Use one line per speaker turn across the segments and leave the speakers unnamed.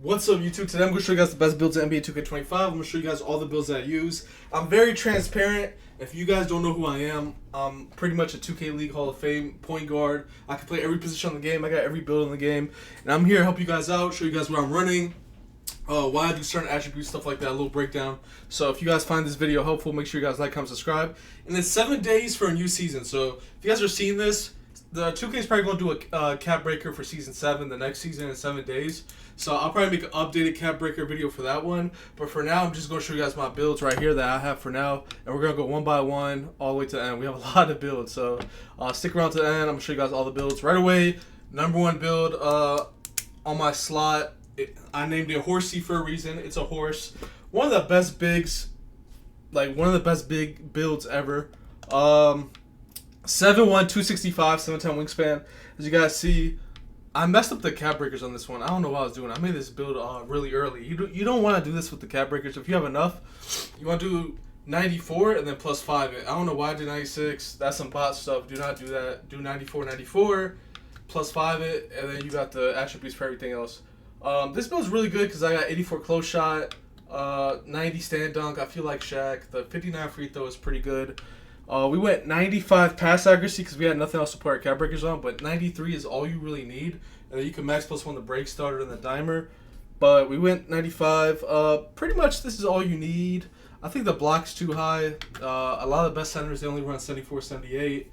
What's up, YouTube? Today I'm going to show you guys the best builds in NBA 2K25. I'm going to show you guys all the builds that I use. I'm very transparent. If you guys don't know who I am, I'm pretty much a 2K League Hall of Fame point guard. I can play every position on the game. I got every build in the game. And I'm here to help you guys out, show you guys what I'm running, why I do certain attributes, stuff like that, a little breakdown. So if you guys find this video helpful, make sure you guys like, comment, subscribe. And it's 7 days for a new season. So if you guys are seeing this, the 2K is probably going to do a cap breaker for Season 7, the next season in 7 days. So I'll probably make an updated cap breaker video for that one. But for now, I'm just going to show you guys my builds right here that I have for now. And we're going to go one by one all the way to the end. We have a lot of builds. So stick around to the end. I'm going to show you guys all the builds. Right away, number one build on my slot. I named it Horsey for a reason. It's a horse. One of the best bigs, like one of the best big builds ever. 7'1", 265, 7'10" wingspan. As you guys see, I messed up the cap breakers on this one. I don't know what I was doing. I made this build really early. You don't want to do this with the cap breakers. If you have enough, you want to do 94 and then plus 5 it. I don't know why I did 96. That's some bot stuff. Do not do that. Do 94, plus 5 it, and then you got the attributes for everything else. This build is really good because I got 84 close shot, 90 stand dunk. I feel like Shaq. The 59 free throw is pretty good. We went 95 pass accuracy because we had nothing else to put our cap breakers on, but 93 is all you really need. And then you can max plus 1 the break starter and the dimer. But we went 95. Pretty much this is all you need. I think the block's too high. A lot of the best centers, they only run 74, 78.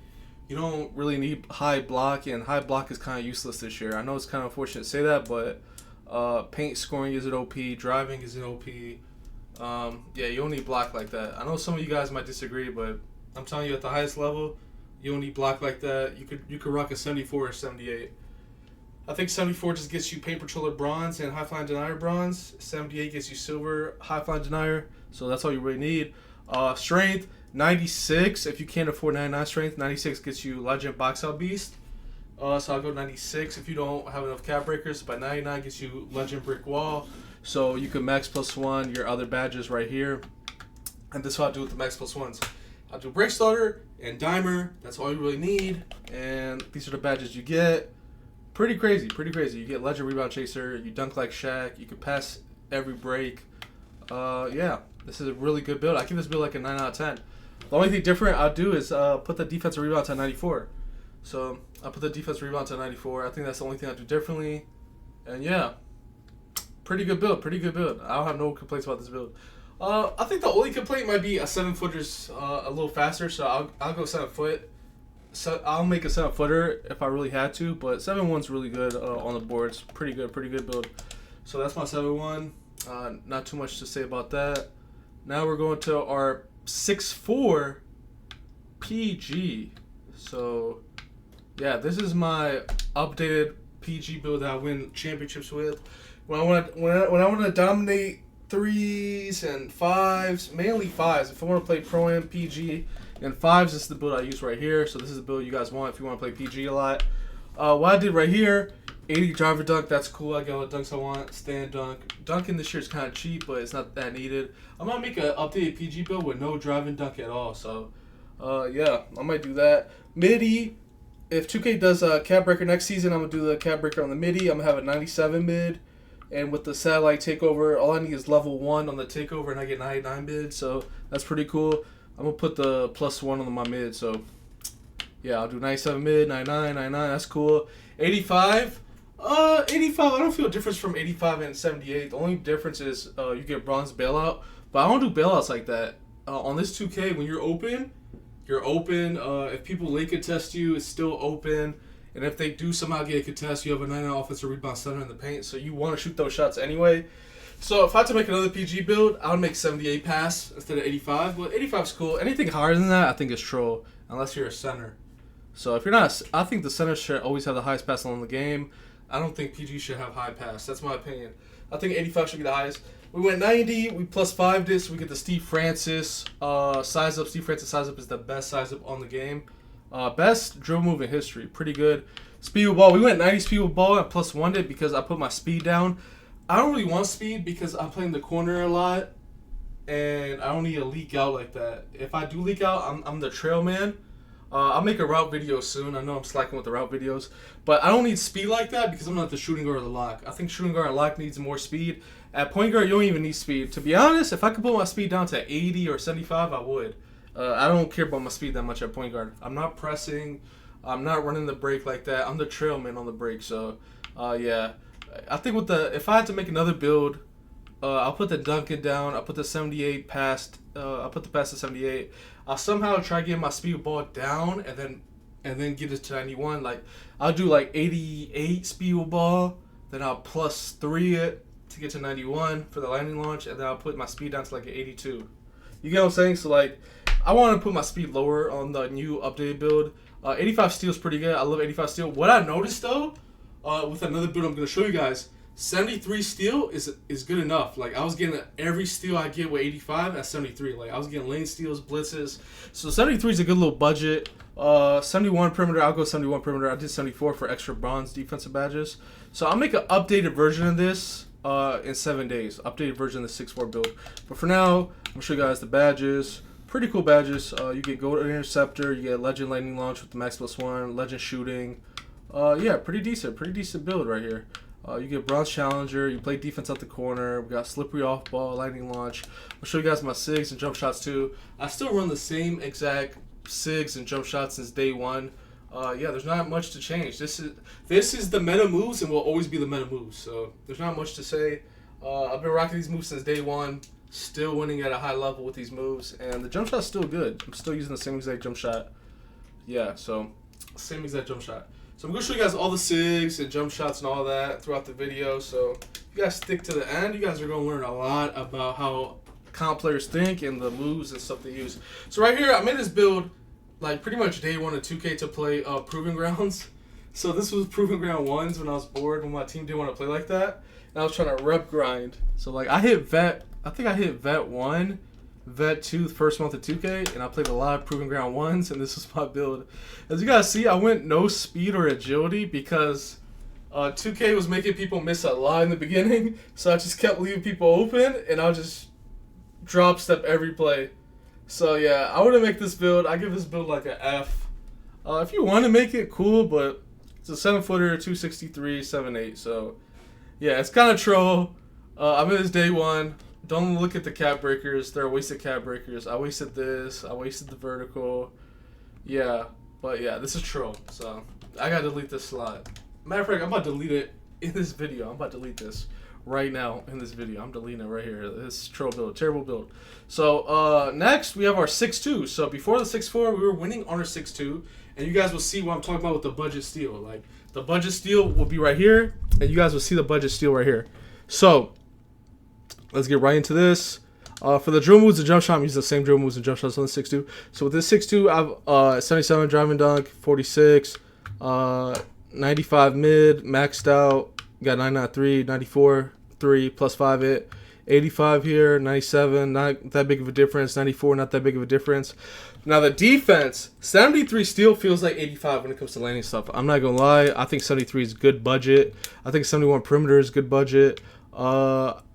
You don't really need high block, and high block is kind of useless this year. I know it's kind of unfortunate to say that, but paint scoring is an OP, driving is an OP. Yeah, you don't need block like that. I know some of you guys might disagree, but I'm telling you, at the highest level, you don't need block like that. You could rock a 74 or 78. I think 74 just gets you paint patroller bronze and high flying denier bronze. 78 gets you silver high flying denier. So that's all you really need. Strength 96. If you can't afford 99 strength, 96 gets you legend box out beast. So I'll go 96 if you don't have enough cap breakers. But 99 gets you legend brick wall. So you can max plus 1 your other badges right here. And this is what I'll do with the max plus 1s. I'll do break starter and dimer. That's all you really need. And these are the badges you get. Pretty crazy, pretty crazy. You get legend rebound chaser. You dunk like Shaq. You can pass every break. Yeah, this is a really good build. I give this build like a 9 out of 10. The only thing different I'll do is put the defensive rebound to 94. So I'll put the defensive rebound to 94. I think that's the only thing I'll do differently. And yeah, pretty good build, pretty good build. I don't have no complaints about this build. I think the only complaint might be a 7-footer's a little faster, so I'll go 7 foot. So I'll make a 7-footer if I really had to, but 7-1's really good on the boards. Pretty good build. So that's my 7-1. Not too much to say about that. Now we're going to our 6'4" PG. So yeah, this is my updated PG build that I win championships with. When I want to dominate 3s and 5s, mainly 5s. If I want to play Pro Am, PG, and 5s, this is the build I use right here. So this is the build you guys want if you want to play PG a lot. What I did right here, 80 driver dunk, that's cool. I got all the dunks I want. Stand dunk. Dunking this year is kind of cheap, but it's not that needed. I'm going to make an updated PG build with no driving dunk at all. So, yeah, I might do that. Midi, if 2K does a cap breaker next season, I'm going to do the cap breaker on the midi. I'm going to have a 97 mid. And with the satellite takeover, all I need is level 1 on the takeover, and I get 99 mid. So that's pretty cool. I'm going to put the plus 1 on my mid. So, yeah, I'll do 97 mid, 99, 99. That's cool. 85. 85, I don't feel a difference from 85 and 78. The only difference is you get bronze bailout. But I don't do bailouts like that. On this 2K, when you're open, you're open. If people late contest you, it's still open. And if they do somehow get a contest, you have a 99 offensive rebound center in the paint. So you want to shoot those shots anyway. So if I had to make another PG build, I would make 78 pass instead of 85. But 85 is cool. Anything higher than that, I think is troll. Unless you're a center. So if you're not, I think the center should always have the highest pass on the game. I don't think PG should have high pass. That's my opinion. I think 85 should be the highest. We went 90. We plus 5 this. We get the Steve Francis size up. Steve Francis size up is the best size up on the game. Best dribble move in history. Pretty good. Speed with ball. We went 90 speed with ball and plus 1'd it because I put my speed down. I don't really want speed because I'm playing the corner a lot. And I don't need to leak out like that. If I do leak out, I'm the trail man. I'll make a route video soon. I know I'm slacking with the route videos, but I don't need speed like that because I'm not the shooting guard or the lock. I think shooting guard and lock needs more speed. At point guard, you don't even need speed. To be honest, if I could put my speed down to 80 or 75, I would. I don't care about my speed that much at point guard. I'm not pressing. I'm not running the break like that. I'm the trailman on the break. So, yeah. I think if I had to make another build, I'll put the Duncan down. I'll put the 78 past. I'll put the pass to 78. I'll somehow try to get my speed ball down and then get it to 91. Like I'll do like 88 speed ball, then I'll plus 3 it to get to 91 for the landing launch, and then I'll put my speed down to like an 82. You get what I'm saying? So like I want to put my speed lower on the new updated build. 85 steel is pretty good. I love 85 steel. What I noticed though, with another build I'm gonna show you guys, 73 steel is good enough. Like I was getting every steal I get with 85 at 73. Like I was getting lane steals, blitzes. So 73 is a good little budget. 71 perimeter, I'll go 71 perimeter. I did 74 for extra bronze defensive badges. So I'll make an updated version of this in 7 days. Updated version of the 6-4 build. But for now, I'm gonna show you guys the badges. Pretty cool badges. You get gold interceptor, you get legend lightning launch with the max +1, legend shooting. Yeah, pretty decent build right here. You get bronze challenger. You play defense out the corner. We got slippery off ball, lightning launch. I'll show you guys my SIGs and jump shots too. I still run the same exact SIGs and jump shots since day one. Yeah, there's not much to change. This is the meta moves and will always be the meta moves. So there's not much to say. I've been rocking these moves since day one. Still winning at a high level with these moves, and the jump shot's still good. I'm still using the same exact jump shot. Yeah, so same exact jump shot. So I'm going to show you guys all the SIGs and jump shots and all that throughout the video. So if you guys stick to the end, you guys are going to learn a lot about how comp players think and the moves and stuff they use. So right here, I made this build like pretty much day one of 2K to play Proving Grounds. So this was Proving Ground 1s when I was bored, when my team didn't want to play like that. And I was trying to rep grind. So like I think I hit Vet 1, Vet 2 the first month of 2K, and I played a lot of Proving Ground 1s, and this was my build. As you guys see, I went no speed or agility because 2K was making people miss a lot in the beginning, so I just kept leaving people open, and I'll just drop step every play. So yeah, I wouldn't make this build. I give this build like an F. If you want to make it, cool, but it's a 7-footer, 263, 7'8", so yeah, it's kind of troll. I'm in this day one. Don't look at the cap breakers. They're wasted cap breakers. I wasted this. I wasted the vertical. Yeah. But yeah, this is troll. So I gotta delete this slot. Matter of fact, I'm about to delete it in this video. I'm about to delete this right now in this video. I'm deleting it right here. This is troll build. Terrible build. So next we have our 6-2. So before the 6-4, we were winning on our 6-2. And you guys will see what I'm talking about with the budget steal. Like the budget steal will be right here. And you guys will see the budget steal right here. So let's get right into this. For the drill moves and jump shot, I'm using the same drill moves and jump shots on the 6-2. So with this 6-2, I have 77 driving dunk, 46, 95 mid, maxed out, got 993, 94, 3, plus 5 it, 85 here, 97, not that big of a difference, 94, not that big of a difference. Now the defense, 73 steal feels like 85 when it comes to landing stuff. I'm not going to lie, I think 73 is good budget. I think 71 perimeter is good budget.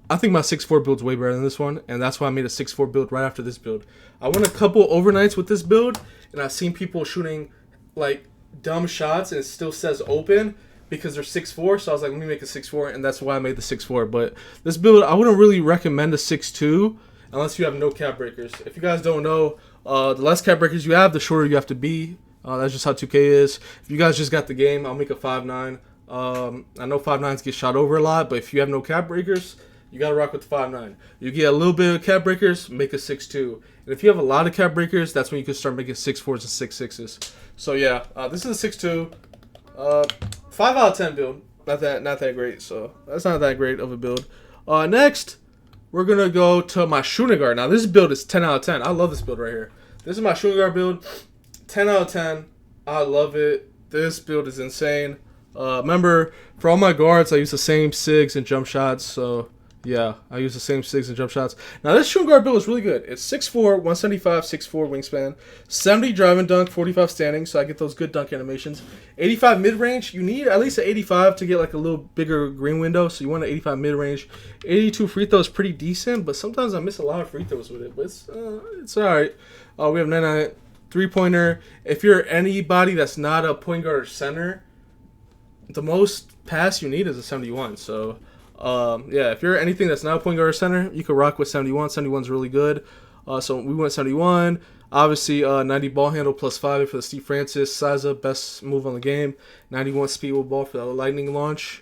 I think my 6-4 build's way better than this one, and that's why I made a 6-4 build right after this build. I won a couple overnights with this build, and I've seen people shooting like dumb shots, and it still says open because they're 6'4", so I was like, let me make a 6'4", and that's why I made the 6'4". But this build, I wouldn't really recommend a 6'2", unless you have no cap breakers. If you guys don't know, the less cap breakers you have, the shorter you have to be. That's just how 2K is. If you guys just got the game, I'll make a 5'9". I know 5'9s get shot over a lot, but if you have no cap breakers, you gotta rock with the 5'9". You get a little bit of cap breakers, make a 6'2". And if you have a lot of cap breakers, that's when you can start making 6'4s and 6'6s. So yeah, this is a 6'2". 5 out of 10 build. Not that great. So that's not that great of a build. Next, we're gonna go to my shooting guard. Now this build is 10 out of 10. I love this build right here. This is my shooting guard build. 10 out of 10. I love it. This build is insane. Remember, for all my guards, I use the same SIGs and jump shots. So yeah, I use the same SIGs and jump shots. Now, this shooting guard build is really good. It's 6'4", 175, 6'4" wingspan, 70 driving dunk, 45 standing, so I get those good dunk animations. 85 mid-range. You need at least an 85 to get like a little bigger green window, so you want an 85 mid-range. 82 free throws, pretty decent, but sometimes I miss a lot of free throws with it, but it's all right. We have 99 3-pointer. If you're anybody that's not a point guard or center, the most pass you need is a 71. So, yeah, if you're anything that's not a point guard or center, you could rock with 71. 71's really good. So we went 71. Obviously, 90 ball handle plus 5 for the Steve Francis. Siza, best move on the game. 91 speed with ball for the lightning launch.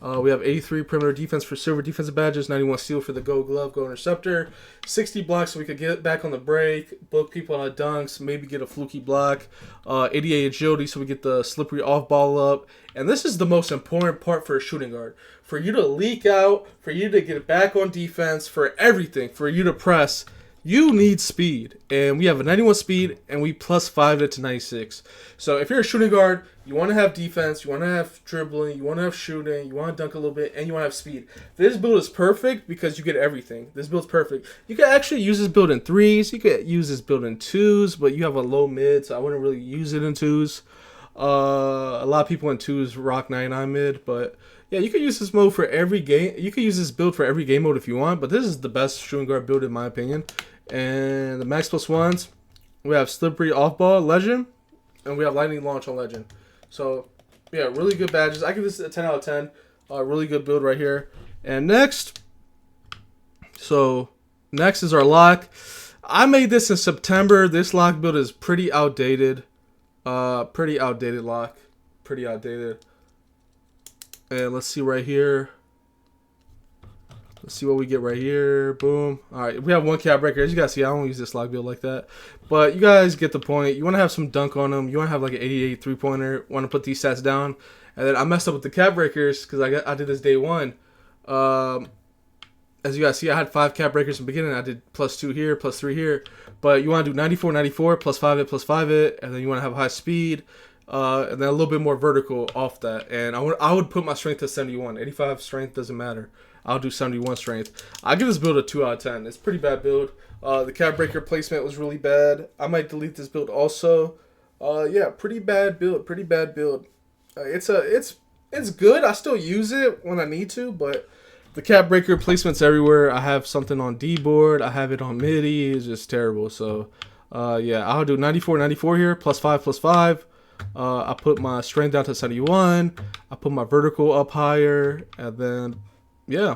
We have 83 perimeter defense for silver defensive badges. 91 steal for the go glove, go interceptor. 60 blocks so we could get back on the break, book people on dunks, maybe get a fluky block. 88 agility so we get the slippery off ball up. And this is the most important part for a shooting guard. For you to leak out, for you to get back on defense, for everything, for you to press, you need speed. And we have a 91 speed, and we plus 5 it to 96. So if you're a shooting guard, you want to have defense, you want to have dribbling, you want to have shooting, you want to dunk a little bit, and you want to have speed. This build is perfect because you get everything. This build's perfect. You can actually use this build in 3s. You could use this build in 2s, but you have a low mid, so I wouldn't really use it in 2s. A lot of people in 2s rock 99 mid, but yeah, you could use this mode for every game. You could use this build for every game mode if you want, but this is the best shooting guard build in my opinion. And the max plus ones, we have slippery off ball legend, and we have lightning launch on legend. So yeah, really good badges. I give this a 10 out of 10. Really good build right here. And next is our lock. I made this in September. This lock build is pretty outdated. Pretty outdated lock. Pretty outdated. And let's see right here. Let's see what we get right here. Boom. All right, we have one cap breaker. As you guys see, I don't use this lock build like that. But you guys get the point. You want to have some dunk on them. You want to have like an 88 3-pointer. Want to put these stats down. And then I messed up with the cap breakers because I did this day one. As you guys see, I had 5 cap breakers in the beginning. I did plus 2 here, plus 3 here. But you want to do 94, 94, plus 5 it, plus 5 it. And then you want to have high speed. And then a little bit more vertical off that. And I would put my strength to 71. 85 strength doesn't matter. I'll do 71 strength. I give this build a 2 out of 10. It's a pretty bad build. The cap breaker placement was really bad. I might delete this build also. Yeah, pretty bad build. Pretty bad build. It's good. I still use it when I need to, but the cap breaker placement's everywhere. I have something on D board. I have it on MIDI. It's just terrible. So, yeah, I'll do 94, 94 here. Plus 5, plus 5. I put my strength down to 71. I put my vertical up higher. And then, yeah,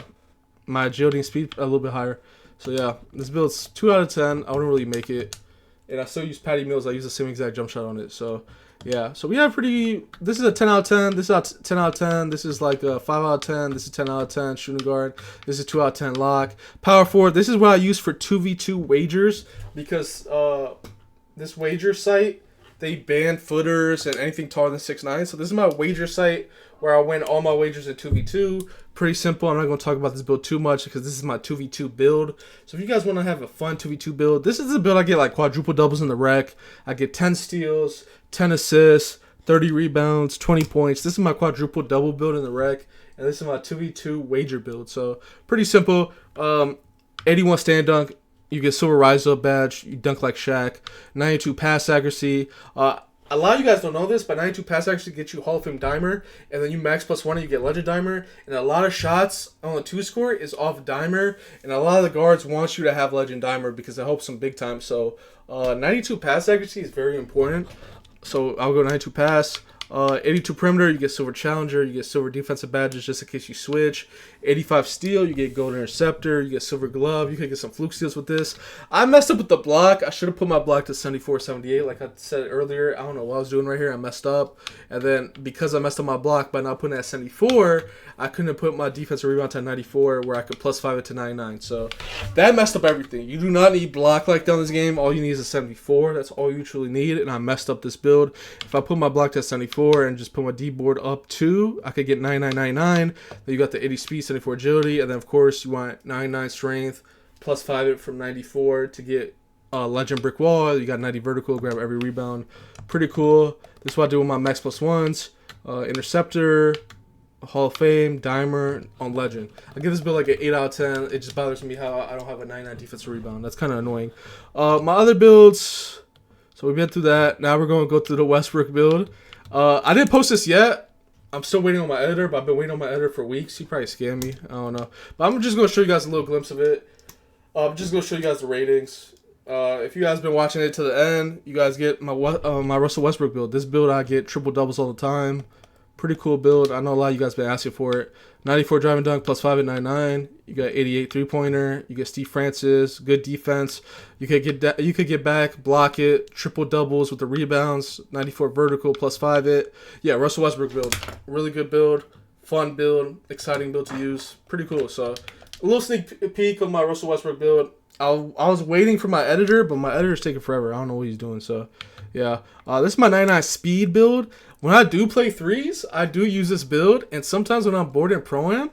my agility and speed a little bit higher. So, yeah, this build's 2 out of 10. I wouldn't really make it. And I still use Patty Mills. I use the same exact jump shot on it. So, yeah. So, we have this is a 10 out of 10. This is a 10 out of 10. This is like a 5 out of 10. This is 10 out of 10. Shooting guard. This is 2 out of 10 lock. Power forward. This is what I use for 2v2 wagers because this wager site, they ban footers and anything taller than 6'9". So, this is my wager site where I win all my wagers in 2v2. Pretty simple. I'm not going to talk about this build too much because this is my 2v2 build. So if you guys want to have a fun 2v2 build, this is the build I get like quadruple doubles in the rec. I get 10 steals, 10 assists, 30 rebounds, 20 points. This is my quadruple double build in the rec. And this is my 2v2 wager build. So pretty simple. 81 stand dunk. You get silver rise up badge. You dunk like Shaq. 92 pass accuracy. A lot of you guys don't know this, but 92 pass accuracy gets you Hall of Fame dimer, and then you max plus 1 and you get legend dimer. And a lot of shots on the 2 score is off dimer, and a lot of the guards want you to have legend dimer because it helps them big time. So 92 pass accuracy is very important. So I'll go 92 pass. 82 perimeter, you get silver challenger, you get silver defensive badges just in case you switch. 85 steal, you get gold interceptor, you get silver glove, you can get some fluke steals with this. I messed up with the block. I should have put my block to 74, 78 like I said earlier. I don't know what I was doing right here. I messed up. And then because I messed up my block by not putting it at 74, I couldn't put my defensive rebound to 94 where I could plus 5 it to 99. So that messed up everything. You do not need block like that in this game. All you need is a 74. That's all you truly need. And I messed up this build. If I put my block to 74 and just put my D board up 2, I could get 9999. Then you got the 80 speed, 74 agility, and then of course you want 99 strength plus 5 it from 94 to get legend brick wall. You got 90 vertical, grab every rebound. Pretty cool. This is what I do with my max plus ones. Interceptor, Hall of Fame, dimer on legend. I give this build like an 8 out of 10. It just bothers me how I don't have a 99 defensive rebound. That's kind of annoying. My other builds, so we've been through that. Now we're going to go through the Westbrook build. I didn't post this yet. I'm still waiting on my editor, but I've been waiting on my editor for weeks. He probably scammed me. I don't know. But I'm just going to show you guys a little glimpse of it. I'm just going to show you guys the ratings. If you guys been watching it to the end, you guys get my Russell Westbrook build. This build I get triple doubles all the time. Pretty cool build. I know a lot of you guys been asking for it. 94 driving dunk plus 5 at 99. You got 88 3-pointer. You get Steve Francis. Good defense. You could get back, block it. Triple doubles with the rebounds. 94 vertical plus 5 it. Yeah, Russell Westbrook build. Really good build. Fun build. Exciting build to use. Pretty cool. So a little sneak peek of my Russell Westbrook build. I was waiting for my editor, but my editor's taking forever. I don't know what he's doing. So yeah, this is my 99 speed build. When I do play threes, I do use this build, and sometimes when I'm bored in Pro-Am,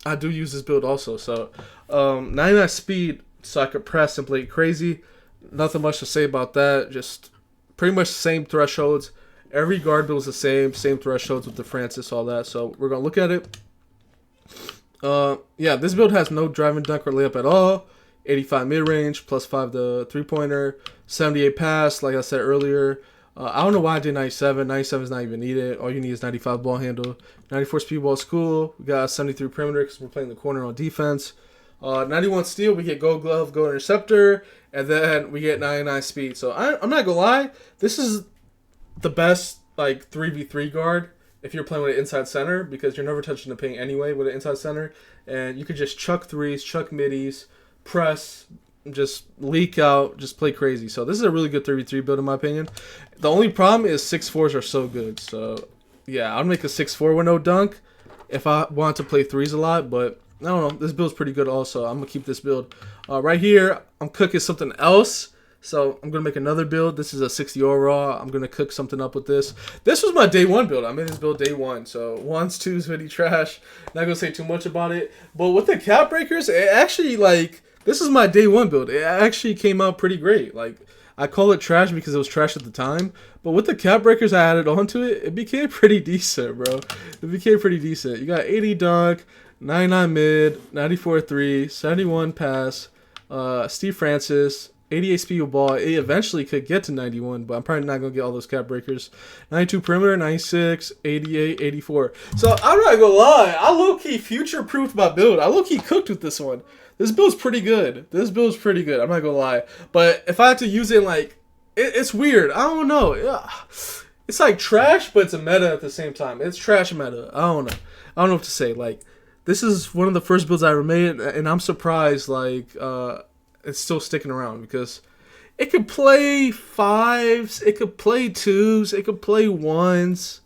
I do use this build also. So, 99 speed, so I could press and play crazy. Nothing much to say about that. Just pretty much the same thresholds. Every guard build is the same thresholds with the Francis, all that. So we're gonna look at it. Yeah, this build has no driving dunk or layup at all. 85 mid range plus 5 the 3-pointer. 78 pass, like I said earlier. I don't know why I did 97. 97 is not even needed. All you need is 95 ball handle. 94 speed ball is cool. We got 73 perimeter because we're playing the corner on defense. 91 steal, we get gold glove, gold interceptor, and then we get 99 speed. So I'm not going to lie. This is the best like 3v3 guard if you're playing with an inside center because you're never touching the paint anyway with an inside center. And you could just chuck threes, chuck middies, press, just leak out, just play crazy. So this is a really good 3v3 build in my opinion. The only problem is 6'4s are so good. So yeah, I'll make a 6'4 with no dunk if I want to play threes a lot. But I don't know, this build's pretty good also. I'm gonna keep this build. Right here, I'm cooking something else. So I'm gonna make another build. This is a 60 overall. I'm gonna cook something up with this. This was my day one build. I made this build day one. So ones, twos, really trash. Not gonna say too much about it. But with the cap breakers, it actually like. This is my day one build. It actually came out pretty great. Like, I call it trash because it was trash at the time. But with the cap breakers I added onto it, it became pretty decent, bro. It became pretty decent. You got 80 dunk, 99 mid, 94 3, 71 pass, Steve Francis, 88 speed with ball. It eventually could get to 91, but I'm probably not going to get all those cap breakers. 92 perimeter, 96, 88, 84. So I'm not going to lie. I low-key future-proofed my build. I low-key cooked with this one. This build's pretty good. I'm not gonna lie. But if I had to use it, like, it's weird. I don't know. It's like trash, but it's a meta at the same time. It's trash meta. I don't know what to say. Like, this is one of the first builds I ever made, and I'm surprised, like, it's still sticking around because it could play fives, it could play twos, it could play ones.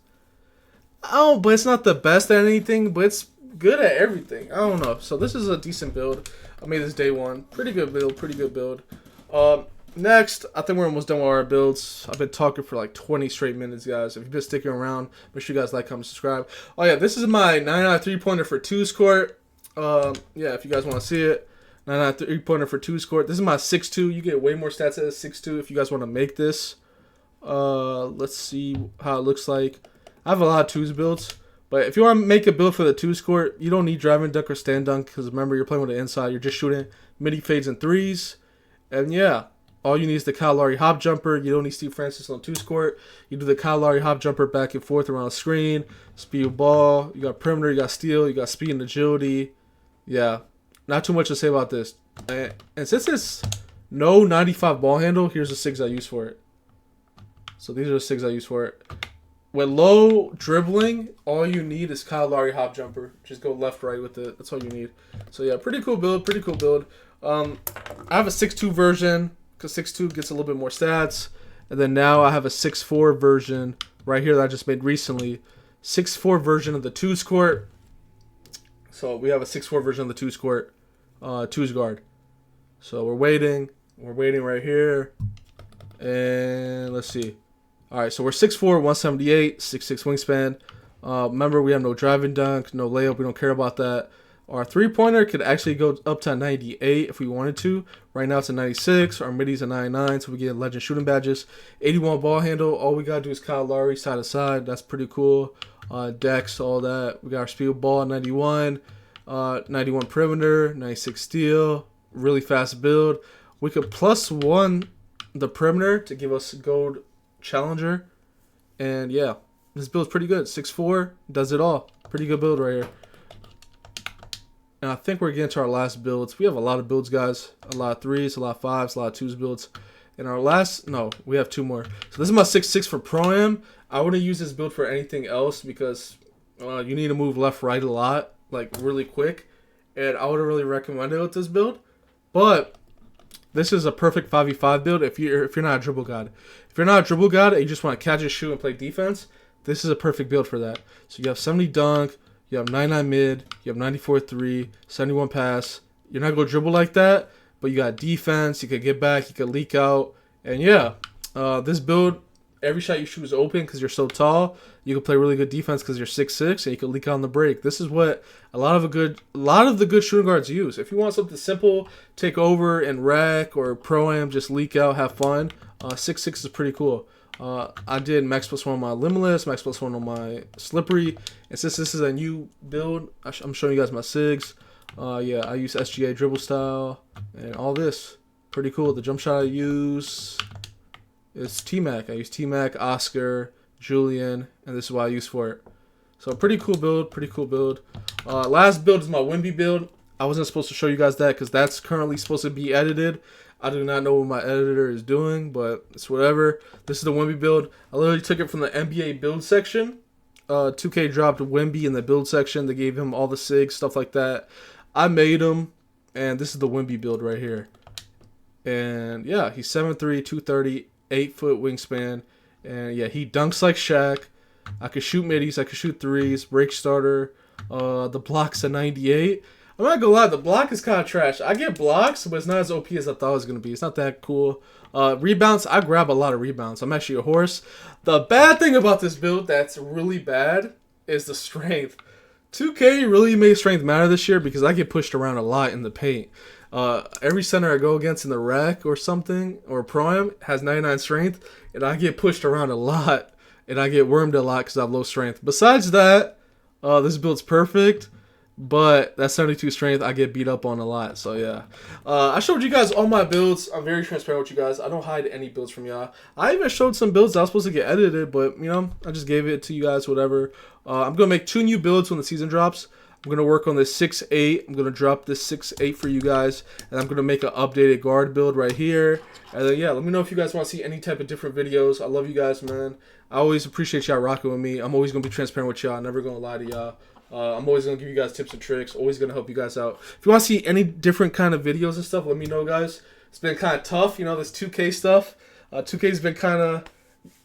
Oh, but it's not the best at anything, but it's good at everything. I don't know. So this is a decent build. I made this day one. Pretty good build. Next, I think we're almost done with our builds. I've been talking for like 20 straight minutes, guys. If you've been sticking around, make sure you guys like, comment, subscribe. Oh yeah, this is my 99 3-pointer for 2's court. Yeah, if you guys want to see it. 99 3-pointer for 2's court. This is my 6'2". You get way more stats as 6'2" if you guys want to make this. Let's see how it looks like. I have a lot of 2's builds. But if you want to make a build for the 2's court, you don't need driving dunk or stand dunk because remember, you're playing with the inside. You're just shooting midi fades and threes. And yeah, all you need is the Kyle Lowry hop jumper. You don't need Steve Francis on 2's court. You do the Kyle Lowry hop jumper back and forth around the screen. Speed of ball. You got perimeter. You got steal. You got speed and agility. Yeah, not too much to say about this. And since it's no 95 ball handle, here's the 6 I use for it. So these are the 6 I use for it. With low dribbling, all you need is Kyle Lowry hop jumper. Just go left, right with it. That's all you need. So yeah, pretty cool build. I have a 6'2 version because 6'2 gets a little bit more stats. And then now I have a 6'4 version right here that I just made recently. 6'4 version of the 2's court. So we have a 6'4 version of the 2's court. 2's guard. So we're waiting. We're waiting right here. And let's see. All right, so we're 6'4", 178, 6'6" wingspan. Remember, we have no driving dunk, no layup. We don't care about that. Our three-pointer could actually go up to 98 if we wanted to. Right now it's a 96. Our middies a 99, so we get legend shooting badges. 81 ball handle. All we got to do is Kyle Lowry side to side. That's pretty cool. Dex, all that. We got our speed ball, 91. 91 perimeter, 96 steal. Really fast build. We could +1 the perimeter to give us gold challenger. And yeah, this build's pretty good. 6'4", does it all. Pretty good build right here. And I think we're getting to our last builds. We have a lot of builds, guys. A lot of 3s, a lot of 5s, a lot of 2s builds. And our last, no, we have 2 more. So this is my 6-6 for Pro-Am. I wouldn't use this build for anything else because you need to move left, right a lot, like really quick. And I wouldn't really recommend it with this build. But this is a perfect 5v5 build if you're not a dribble god. If you're not a dribble god and you just want to catch and shoot and play defense, this is a perfect build for that. So you have 70 dunk, you have 99 mid, you have 94 3, 71 pass. You're not going to dribble like that, but you got defense, you could get back, you could leak out. And yeah, this build, every shot you shoot is open because you're so tall. You can play really good defense because you're 6'6", and you can leak out on the break. This is what a lot of the good shooting guards use. If you want something simple, take over and rec or pro-am, just leak out, have fun. 6'6" is pretty cool. I did max +1 on my limitless, max +1 on my slippery. And since this is a new build, I'm showing you guys my SIGs. Yeah, I use SGA dribble style and all this. Pretty cool. The jump shot I use is T-Mac. I use T-Mac, Oscar, Julian, and this is what I use for it. So pretty cool build, pretty cool build. Last build is my Wemby build. I wasn't supposed to show you guys that because that's currently supposed to be edited. I do not know what my editor is doing, but it's whatever. This is the Wemby build. I literally took it from the NBA build section. 2K dropped Wemby in the build section. They gave him all the SIGs, stuff like that. I made him, and this is the Wemby build right here. And yeah, he's 7'3", 230, 8-foot wingspan. And yeah, he dunks like Shaq. I could shoot middies, I could shoot threes, break starter. The block's a 98. I'm not gonna lie, the block is kind of trash. I get blocks, but it's not as OP as I thought it was gonna be. It's not that cool. Rebounds, I grab a lot of rebounds. I'm actually a horse. The bad thing about this build that's really bad is the strength. 2K really made strength matter this year because I get pushed around a lot in the paint. Every center I go against in the rec or something, or pro-am, has 99 strength, and I get pushed around a lot, and I get wormed a lot because I have low strength. Besides that, this build's perfect, but that 72 strength, I get beat up on a lot, so yeah. I showed you guys all my builds. I'm very transparent with you guys. I don't hide any builds from y'all. I even showed some builds that I was supposed to get edited, but, you know, I just gave it to you guys, whatever. I'm going to make 2 new builds when the season drops. I'm going to work on this 6'8". I'm going to drop this 6'8" for you guys. And I'm going to make an updated guard build right here. And then, yeah, let me know if you guys want to see any type of different videos. I love you guys, man. I always appreciate y'all rocking with me. I'm always going to be transparent with y'all. I'm never going to lie to y'all. I'm always going to give you guys tips and tricks. Always going to help you guys out. If you want to see any different kind of videos and stuff, let me know, guys. It's been kind of tough, you know, this 2K stuff. 2K's been kind of,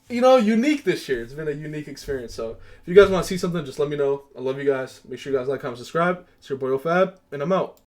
you know, unique this year. It's been a unique experience. So if you guys want to see something, just let me know. I love you guys. Make sure you guys like, comment, subscribe. It's your boy OFab, and I'm out.